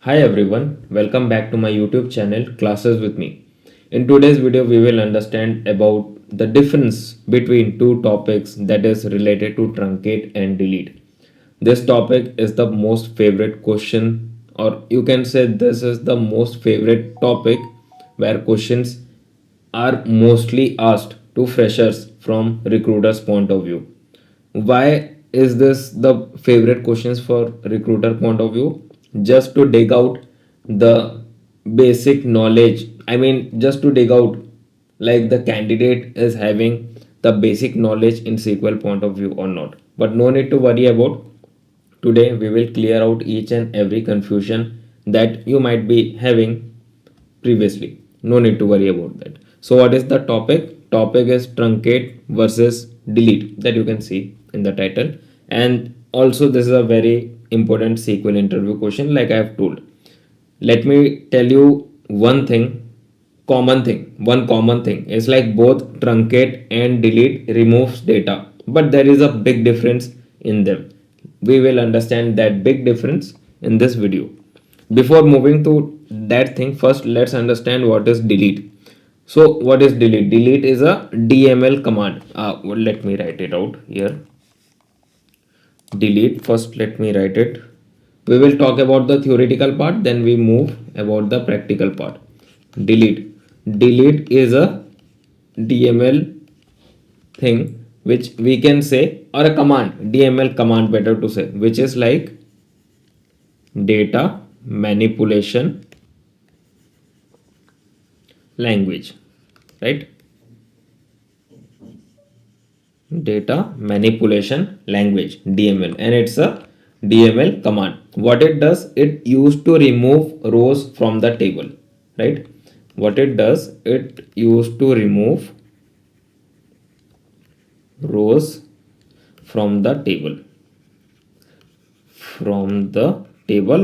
Hi everyone, welcome back to my YouTube channel Classes with me. In today's video we will understand about the difference between two topics that is related to truncate and delete. This topic is the most favorite question, or you can say this is the most favorite topic where questions are mostly asked to freshers from recruiters point of view. Why is this the favorite questions for recruiter point of view? Just to dig out the basic knowledge, just to dig out like the candidate is having the basic knowledge in SQL point of view or not. But no need to worry about. Today we will clear out each and every confusion that you might be having previously. No need to worry about that. So what is the topic? Topic is truncate versus delete, that you can see in the title. And also this is a very important SQL interview question, like I have told. Let me tell you one common thing is like both truncate and delete removes data, but there is a big difference in them. We will understand that big difference in this video. Before moving to that thing, first let's understand what is delete. So what is delete? Delete is a DML command. Well, let me write it out here. Delete, first let me write it. We will talk about the theoretical part, then we move about the practical part. Delete is a DML thing which we can say, or a command, DML command better to say, which is like data manipulation language, right? Data manipulation language, DML, and it's a DML command. What it does, it used to remove rows from the table, right? What it does, it used to remove rows from the table,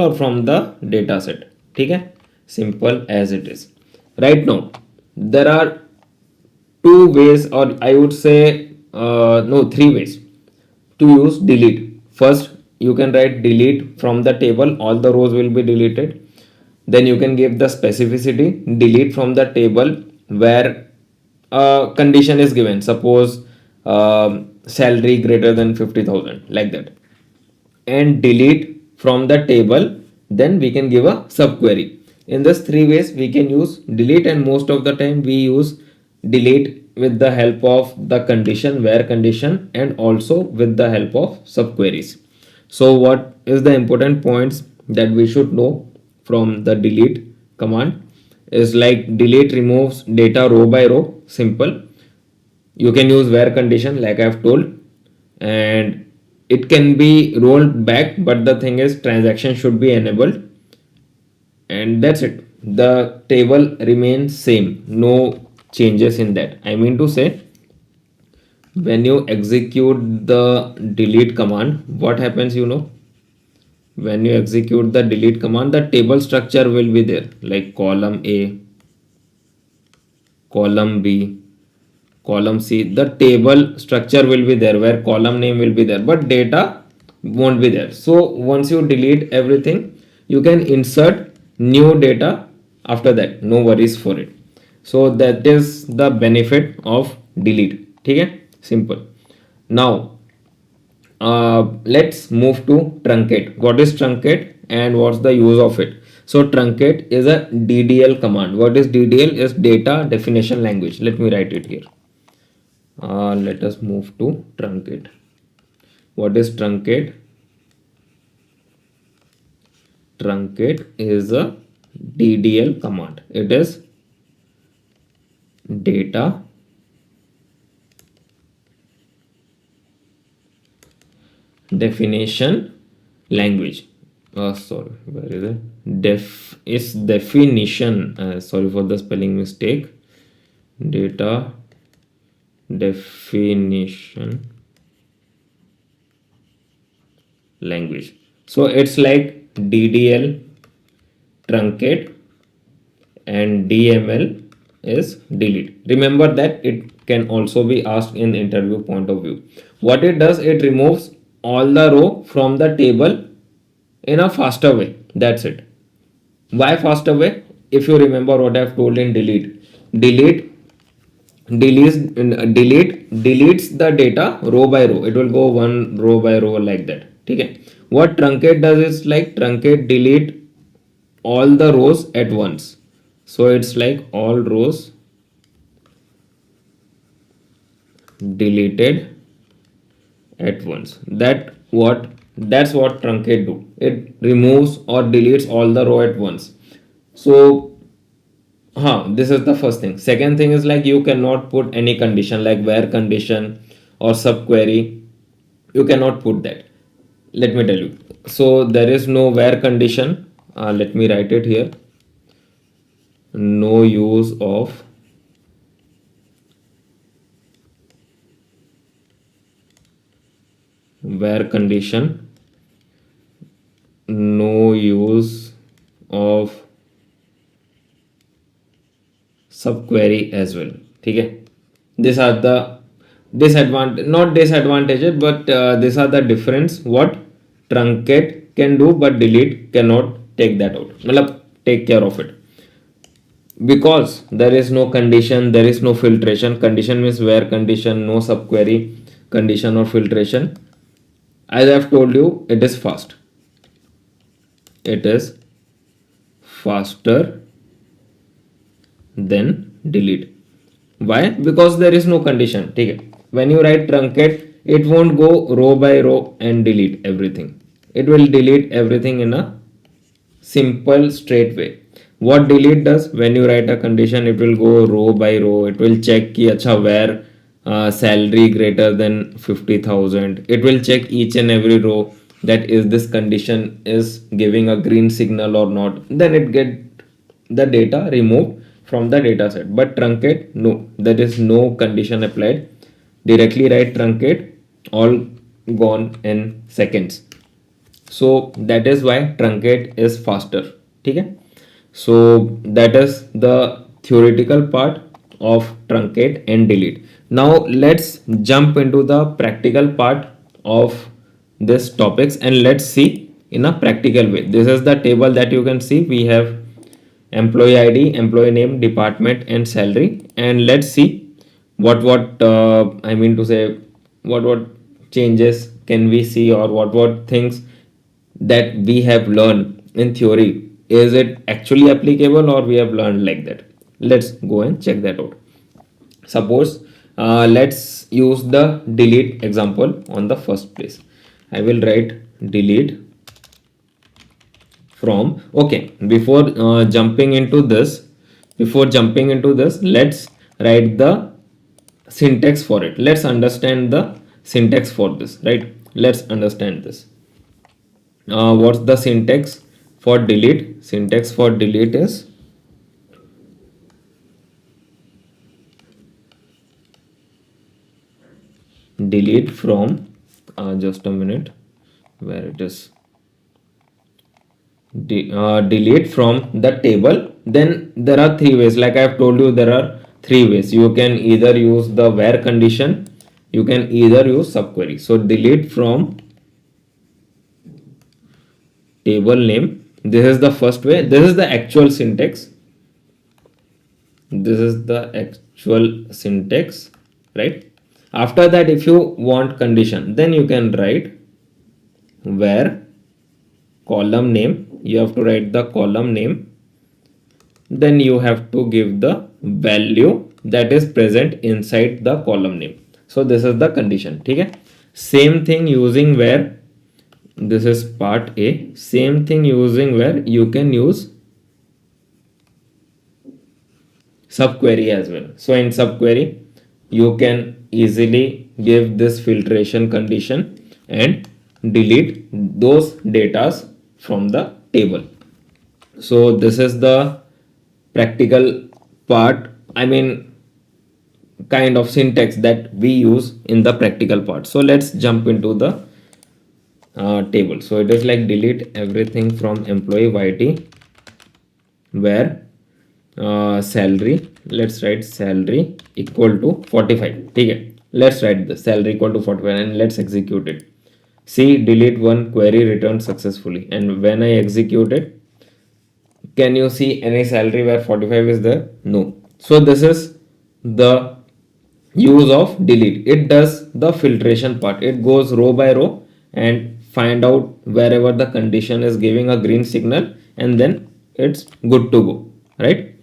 or from the data set. ठीक है, simple as it is. Right now there are two ways, or I would say no, three ways to use delete. First, you can write delete from the table, all the rows will be deleted. Then you can give the specificity, delete from the table where a condition is given, suppose salary greater than 50,000, like that, and delete from the table, then we can give a subquery. In this three ways we can use delete, and most of the time we use delete with the help of the condition, where condition, and also with the help of subqueries. So what is the important points that we should know from the delete command is like delete removes data row by row, simple. You can use where condition like I have told, and it can be rolled back, but the thing is transaction should be enabled, and that's it. The table remains same, no changes in that. I mean to say, when you execute the delete command, what happens, when you execute the delete command, the table structure will be there, like column A, column B, column C. The table structure will be there where column name will be there, but data won't be there. So once you delete everything, you can insert new data after that, no worries for it. So that is the benefit of delete. Okay, simple. Now let's move to truncate. What is truncate and what's the use of it? So truncate is a DDL command. What is DDL? Is data definition language. Let me write it here. Let us move to truncate. What is truncate? Truncate is a DDL command. It is data definition language. Sorry, where is it? Is definition. Sorry for the spelling mistake. Data definition language. So it's like DDL, truncate, and DML is delete. Remember that it can also be asked in interview point of view. What it does, it removes all the row from the table in a faster way. That's it. Why faster way? If you remember what I've told in delete deletes the data row by row. It will go one row by row like that. Okay. What truncate does is like truncate delete all the rows at once. So it's like all rows deleted at once. That's what truncate do. It removes or deletes all the row at once. So this is the first thing. Second thing is like you cannot put any condition like where condition or subquery. You cannot put that. Let me tell you. So there is no where condition. Let me write it here. No use of where condition. No use of subquery as well. Okay. These are the disadvantage, not disadvantages, but these are the difference what truncate can do, but delete cannot take that out. Matlab, take care of it. Because there is no condition, there is no filtration. Condition means where condition, no subquery, condition or filtration. As I have told you, it is fast. It is faster than delete. Why? Because there is no condition. Okay. When you write truncate, it won't go row by row and delete everything. It will delete everything in a simple straight way. What delete does, when you write a condition, it will go row by row. It will check ki acha where salary greater than 50,000. It will check each and every row that is this condition is giving a green signal or not. Then it get the data removed from the data set. But truncate, no, there is no condition applied. Directly write truncate, all gone in seconds. So that is why truncate is faster. Okay. So that is the theoretical part of truncate and delete. Now let's jump into the practical part of this topics and let's see in a practical way. This is the table that you can see. We have employee ID, employee name, department and salary, and let's see what I mean to say what changes can we see, or what things that we have learned in theory, is it actually applicable or we have learned like that. Let's go and check that out. Suppose let's use the delete example on the first place. I will write delete from. Okay, before jumping into this, let's write the syntax for it. Let's understand the syntax for this, right? Let's understand this. What's the syntax for delete? Syntax for delete is delete from, just a minute, where it is, delete from the table. Then there are three ways. Like I have told you, there are three ways. You can either use the where condition, you can either use subquery. So delete from table name. This is the first way. This is the actual syntax. This is the actual syntax, right? After that, if you want condition, then you can write where column name. You have to write the column name. Then you have to give the value that is present inside the column name. So this is the condition. Okay. Same thing using where. This is part A. Same thing using where you can use subquery as well. So in subquery, you can easily give this filtration condition and delete those datas from the table. So this is the practical part, I mean kind of syntax that we use in the practical part. So let's jump into the table. So it is like delete everything from employee YT where salary, let's write salary equal to 45. Okay, let's write the salary equal to 45 and let's execute it. See, delete one, query returned successfully, and when I execute it, Can you see any salary where 45 is there? No. So this is the use of delete. It does the filtration part. It goes row by row and find out wherever the condition is giving a green signal, and then it's good to go, right?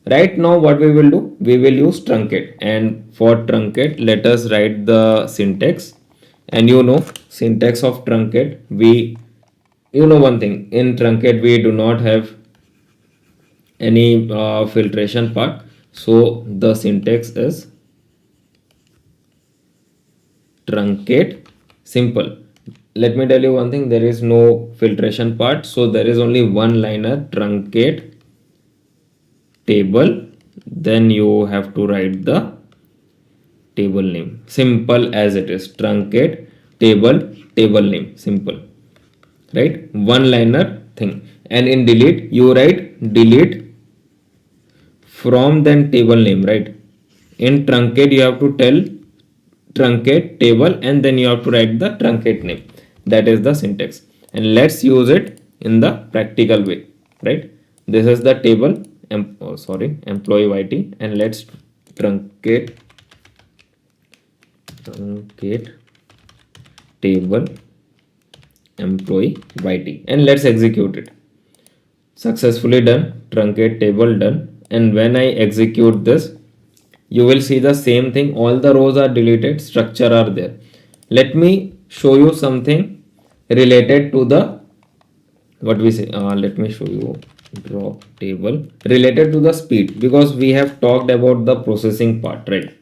Right now what we will do, we will use truncate, and for truncate let us write the syntax. And you know syntax of truncate, we, you know one thing, in truncate we do not have any filtration part, so the syntax is truncate simple. Let me tell you one thing, there is no filtration part, so there is only one liner, truncate table, then you have to write the table name, simple as it is, truncate table name, simple, right? One liner thing. And in delete you write delete from then table name, right? In truncate you have to tell truncate table, and then you have to write the truncate name. That is the syntax, and let's use it in the practical way, right? This is the table employee YT, and let's truncate table employee YT, and let's execute it. Successfully done, truncate table done. And when I execute this, you will see the same thing, all the rows are deleted, structure are there. Let me show you something related to the, what we say, let me show you drop table related to the speed, because we have talked about the processing part, right?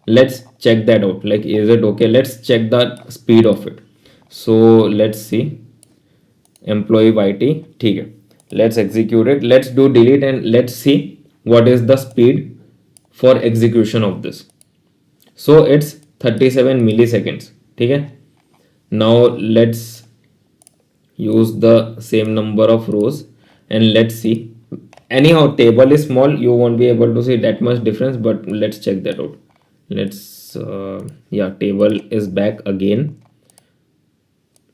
Let's check that out, like is it okay? Let's check the speed of it. So let's see, employee YT, okay, let's execute it, let's do delete, and let's see what is the speed for execution of this. So it's 37 milliseconds, okay? Now let's use the same number of rows, and let's see. Anyhow, table is small, you won't be able to see that much difference, but let's check that out. Let's yeah, table is back again.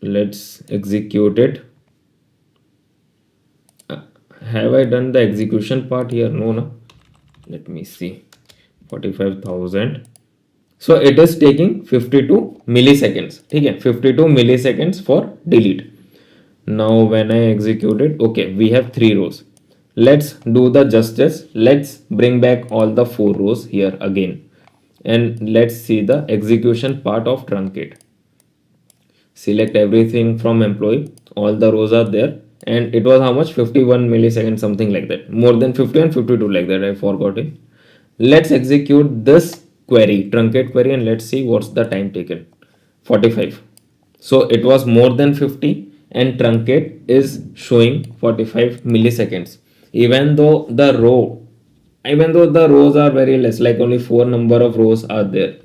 Let's execute it. Have I done the execution part here? No. Let me see. 45,000. So it is taking 52 milliseconds. Okay, 52 milliseconds for delete. Now when I execute it, okay, we have 3 rows. Let's do the justice. Let's bring back all the 4 rows here again, and let's see the execution part of truncate. Select everything from employee, all the rows are there, and it was how much, 51 milliseconds, something like that, more than 50 and 52 like that, I forgot it. Let's execute this query, truncate query, and let's see what's the time taken. 45. So it was more than 50, and truncate is showing 45 milliseconds, even though the rows are very less, like only 4 number of rows are there.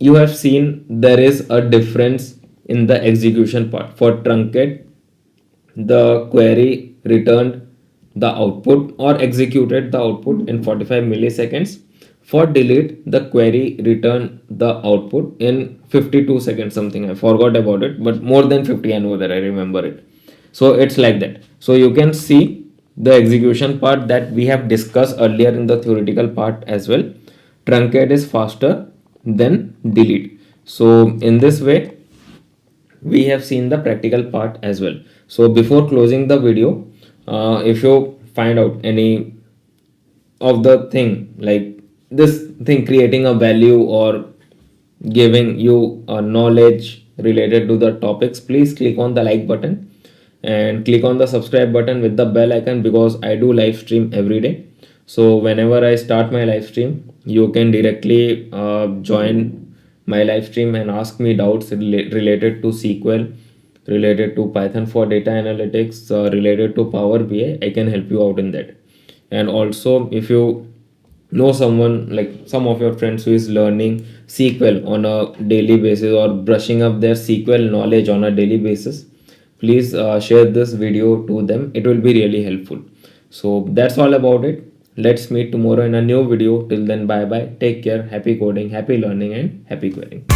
You have seen there is a difference in the execution part. For truncate, the query returned the output or executed the output in 45 milliseconds. For delete, the query returned the output in 52 seconds, something, I forgot about it, but more than 50, I know that, I remember it. So it's like that. So you can see the execution part that we have discussed earlier in the theoretical part as well. Truncate is faster than delete. So in this way we have seen the practical part as well. So before closing the video, if you find out any of the thing, like this thing creating a value or giving you a knowledge related to the topics, please click on the like button and click on the subscribe button with the bell icon, because I do live stream every day. So whenever I start my live stream, you can directly join my live stream and ask me doubts related to SQL, related to Python for data analytics, related to Power BI. I can help you out in that. And also, if you know someone, like some of your friends who is learning SQL on a daily basis or brushing up their SQL knowledge on a daily basis, please share this video to them. It will be really helpful. So that's all about it. Let's meet tomorrow in a new video. Till then, bye bye, take care, happy coding, happy learning, and happy querying.